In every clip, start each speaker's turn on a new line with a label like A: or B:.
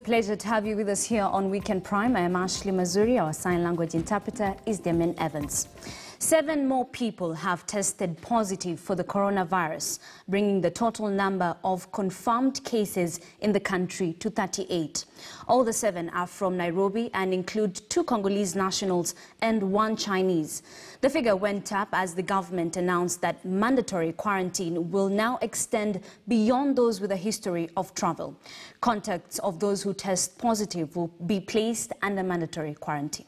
A: Pleasure to have you with us here on Weekend Prime. I am Ashley Mazuri. Our sign language interpreter is Damien Evans. 7 more people have tested positive for the coronavirus, bringing the total number of confirmed cases in the country to 38. All the 7 are from Nairobi and include 2 Congolese nationals and 1 Chinese. The figure went up as the government announced that mandatory quarantine will now extend beyond those with a history of travel. Contacts of those who test positive will be placed under mandatory quarantine.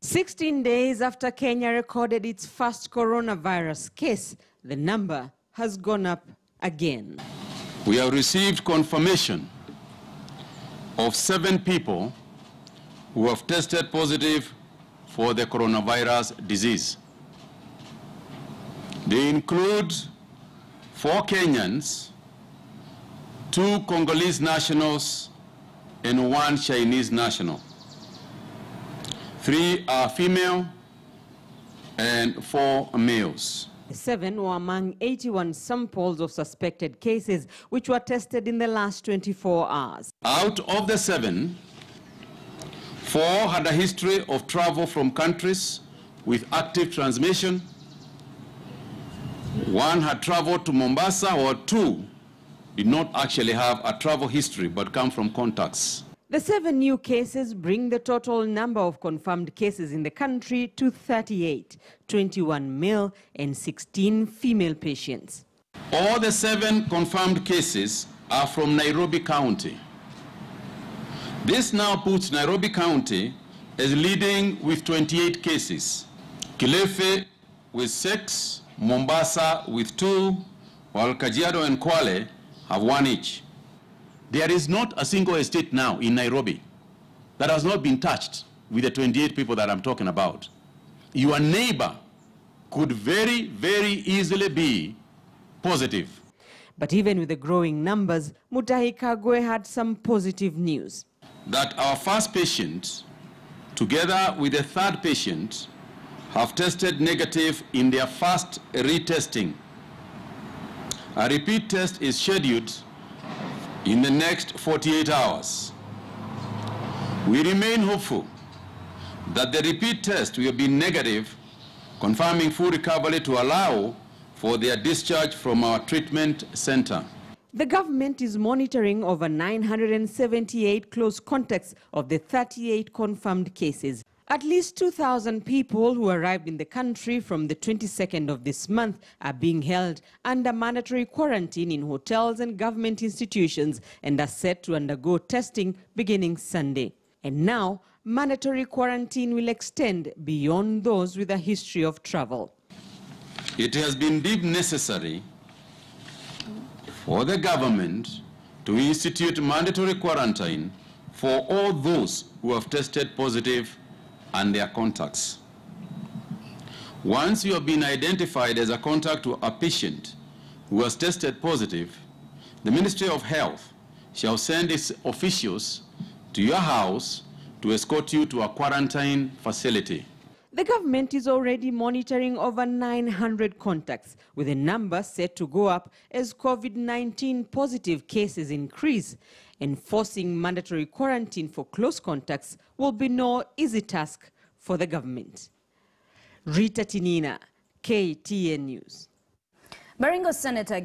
B: 16 days after Kenya recorded its first coronavirus case, the number has gone up again.
C: We have received confirmation of 7 people who have tested positive for the coronavirus disease. They include 4 Kenyans, 2 Congolese nationals, and 1 Chinese national. 3 are female and 4 males.
B: The 7 were among 81 samples of suspected cases which were tested in the last 24 hours.
C: Out of the 7, 4 had a history of travel from countries with active transmission. 1 had traveled to Mombasa, or 2 did not actually have a travel history but come from contacts.
B: The 7 new cases bring the total number of confirmed cases in the country to 38, 21 male and 16 female patients.
C: All the 7 confirmed cases are from Nairobi County. This now puts Nairobi County as leading with 28 cases. Kilifi with 6, Mombasa with 2, while Kajiado and Kwale have 1 each. There is not a single estate now in Nairobi that has not been touched with the 28 people that I'm talking about. Your neighbor could very, very easily be positive.
B: But even with the growing numbers, Mutahi Kagwe had some positive news.
C: That our first patient, together with the 3rd patient, have tested negative in their first retesting. A repeat test is scheduled in the next 48 hours. We remain hopeful that the repeat test will be negative, confirming full recovery to allow for their discharge from our treatment center.
B: The government is monitoring over 978 close contacts of the 38 confirmed cases. At least 2,000 people who arrived in the country from the 22nd of this month are being held under mandatory quarantine in hotels and government institutions and are set to undergo testing beginning Sunday. And now, mandatory quarantine will extend beyond those with a history of travel.
C: It has been deemed necessary for the government to institute mandatory quarantine for all those who have tested positive and their contacts. Once you have been identified as a contact to a patient who has tested positive, the Ministry of Health shall send its officials to your house to escort you to a quarantine facility.
B: The government is already monitoring over 900 contacts, with a number set to go up as COVID-19 positive cases increase. Enforcing mandatory quarantine for close contacts will be no easy task for the government. Rita Tinina, KTN News.
A: Baringo Senator